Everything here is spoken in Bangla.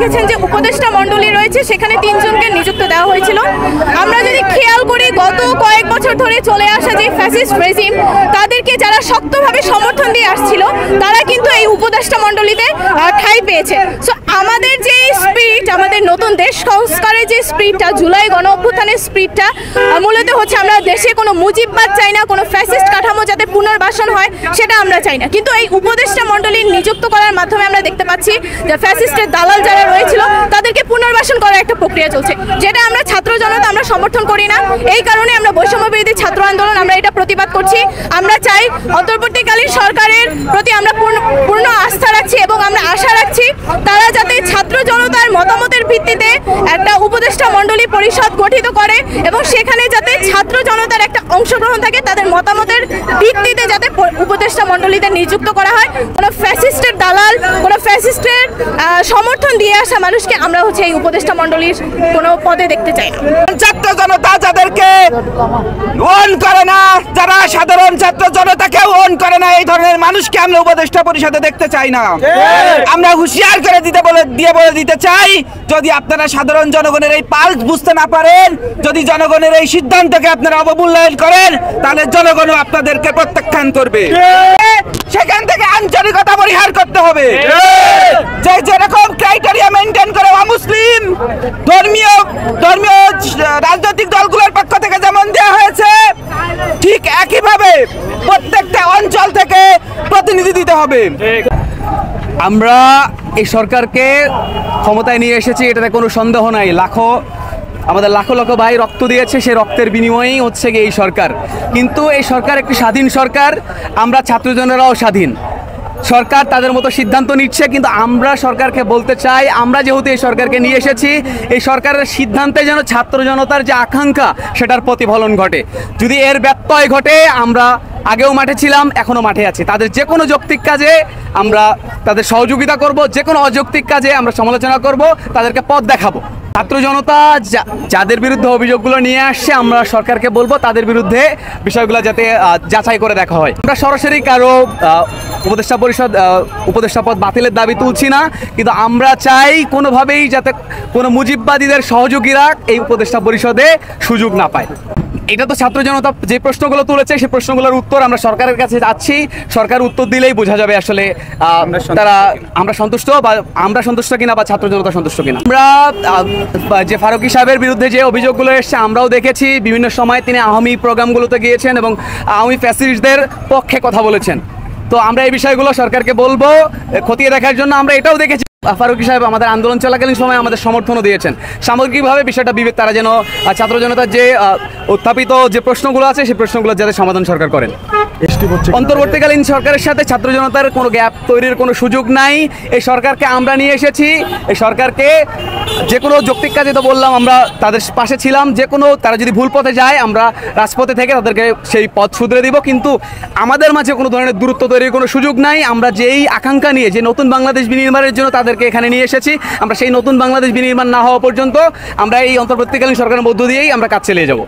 দেখেছেন যে উপদেষ্টা মণ্ডলী রয়েছে, সেখানে 3 জনকে নিযুক্ত দেওয়া হয়েছিল। আমরা যদি খেয়াল করি গত কয়েক বছর ধরে চলে আসা যে ফ্যাসিস্ট রেজিম, তাদেরকে যারা শক্তভাবে সমর্থন দিয়ে আসছিল তারা কিন্তু এই উপদেষ্টা মণ্ডলীতে ঠাঁই পেয়েছে। সো আমাদের যে স্পিরিট, আমাদের নতুন দেশ সংস্কারের যে স্পিরিটটা, জুলাই গণ অভ্যুত্থানের স্পিরিটটা মূলত হচ্ছে আমরা দেশে কোনো মুজিববাদ চাই না, কোনো ফ্যাসিস্ট কাঠামো যাতে পুনর্বাসন হয় সেটা আমরা চাই না। কিন্তু এই উপদেষ্টা মণ্ডলী নিযুক্ত করার মাধ্যমে আমরা দেখতে পাচ্ছি যে ফ্যাসিস্টের দালাল যারা রয়েছিল তাদেরকে পুনর্বাসন করার একটা প্রক্রিয়া চলছে, যেটা আমরা ছাত্র জনতা আমরা সমর্থন করি না। এই কারণে আমরা বৈষম্য বিরোধী ছাত্র আন্দোলন আমরা এটা প্রতিবাদ করছি। আমরা চাই অন্তর্বর্তীকালীন সরকারের প্রতি আমরা পূর্ণ আস্থা রাখছি এবং আমরা আশা রাখছি তারা যাতে ছাত্র জনতার মতামতের ভিত্তিতে একটা উপদেষ্টা মণ্ডলী পরিষদ গঠিত করে এবং সেখানে যাতে ছাত্র জনতার একটা অংশগ্রহণ থাকে, তাদের মতামতের ভিত্তিতে যাতে উপদেষ্টা মণ্ডলীতে নিযুক্ত করা হয়। কোনো ফ্যাসিস্টের দালাল, কোনো ফ্যাসিস্টের সমর্থন দিয়ে আসা মানুষকে আমরা হচ্ছে এই উপদেষ্টা মণ্ডলীর কোনো পদে দেখতে চাই না। ছাত্র জনতা যাদেরকে ওন করে না, যারা সাধারণ ছাত্র জনতাকে ওন করে না, এই ধরনের মানুষকে আমরা উপদেষ্টা পরিষদে দেখতে চাই না। আমরা হুঁশিয়ার করে বলে দিতে চাই, যদি আপনারা সাধারণ জনগণের এই পালস বুঝতে না পারেন, যদি জনগণের এই সিদ্ধান্তকে আপনারা অবমূল্যায়ন করেন, তাহলে জনগণও আপনাদেরকে প্রত্যাখ্যান করবে। সেখান থেকে আঞ্চলিকতা পরিহার করতে হবে। যে যেরকম ক্রাইটেরিয়া মেনটেন করে অমুসলিম ধর্মীয় রাজনৈতিক দলগুলোর পক্ষ থেকে যেমন দেওয়া হয়েছে, ঠিক একইভাবে প্রত্যেকটা অঞ্চল থেকে প্রতিনিধি দিতে হবে। আমরা এই সরকারকে ক্ষমতায় নিয়ে এসেছি, এটাতে কোনো সন্দেহ নাই। আমাদের লাখো লাখো ভাই রক্ত দিয়েছে, সেই রক্তের বিনিময়েই হচ্ছে গিয়ে এই সরকার। কিন্তু এই সরকার একটি স্বাধীন সরকার, আমরা ছাত্রজনেরাও স্বাধীন। সরকার তাদের মতো সিদ্ধান্ত নিচ্ছে, কিন্তু আমরা সরকারকে বলতে চাই, আমরা যেহেতু এই সরকারকে নিয়ে এসেছি, এই সরকারের সিদ্ধান্তে যেন ছাত্র জনতার যে আকাঙ্ক্ষা সেটার প্রতিফলন ঘটে। যদি এর ব্যত্যয় ঘটে, আমরা আগেও মাঠে ছিলাম, এখনো মাঠে আছি। তাদের যে কোনো যৌক্তিক কাজে আমরা তাদের সহযোগিতা করব, যে কোনো অযৌক্তিক কাজে আমরা সমালোচনা করব, তাদেরকে পথ দেখাবো। ছাত্র জনতা যাদের বিরুদ্ধে অভিযোগগুলো নিয়ে আসছে, আমরা সরকারকে বলবো তাদের বিরুদ্ধে বিষয়গুলো যাতে যাচাই করে দেখা হয়। আমরা সরাসরি কারো উপদেষ্টা পদ বাতিলের দাবি তুলছি না, কিন্তু আমরা চাই কোনোভাবেই যাতে কোনো মুজিববাদীদের সহযোগীরা এই উপদেষ্টা পরিষদে সুযোগ না পায়। এটা তো ছাত্র জনতা যে প্রশ্নগুলো তুলেছে, সেই প্রশ্নগুলোর উত্তর আমরা সরকারের কাছে যাচ্ছি। সরকার উত্তর দিলেই বোঝা যাবে আসলে আমরা সন্তুষ্ট কিনা বা ছাত্র জনতা সন্তুষ্ট কিনা। আমরা যে ফারুকী সাহেবের বিরুদ্ধে যে অভিযোগগুলো এসছে আমরাও দেখেছি। বিভিন্ন সময় তিনি আওয়ামী প্রোগ্রামগুলোতে গিয়েছেন এবং আওয়ামী ফ্যাসিস্টদের পক্ষে কথা বলেছেন। তো আমরা এই বিষয়গুলো সরকারকে বলবো খতিয়ে দেখার জন্য। আমরা এটাও দেখেছি ফারুকী সাহেব আমাদের আন্দোলন চলাকালীন সময় আমাদের সমর্থনও দিয়েছেন। সামগ্রিকভাবে বিষয়টা তারা যেন ছাত্র জনতার যে উত্থাপিত যে প্রশ্নগুলো আছে, সেই প্রশ্নগুলো যাতে সমাধান সরকার করেন। অন্তর্বর্তীকালীন সরকারের সাথে ছাত্র জনতার কোনো গ্যাপ তৈরির কোনো সুযোগ নাই। এই সরকারকে আমরা নিয়ে এসেছি, এই সরকারকে যে কোনো যৌক্তিক কাজে তো বললাম আমরা তাদের পাশে ছিলাম। যে কোনো তারা যদি ভুল পথে যায়, আমরা রাজপথে থেকে তাদেরকে সেই পথ শুধরে দিব। কিন্তু আমাদের মাঝে কোনো ধরনের দূরত্ব তৈরির কোনো সুযোগ নাই। আমরা যেই আকাঙ্ক্ষা নিয়ে, যে নতুন বাংলাদেশ বিনির্মাণের জন্য তাদেরকে এখানে নিয়ে এসেছি, আমরা সেই নতুন বাংলাদেশ বিনির্মাণ না হওয়া পর্যন্ত আমরা এই অন্তর্বর্তীকালীন সরকারের মধ্য দিয়েই আমরা কাজ চালিয়ে যাব।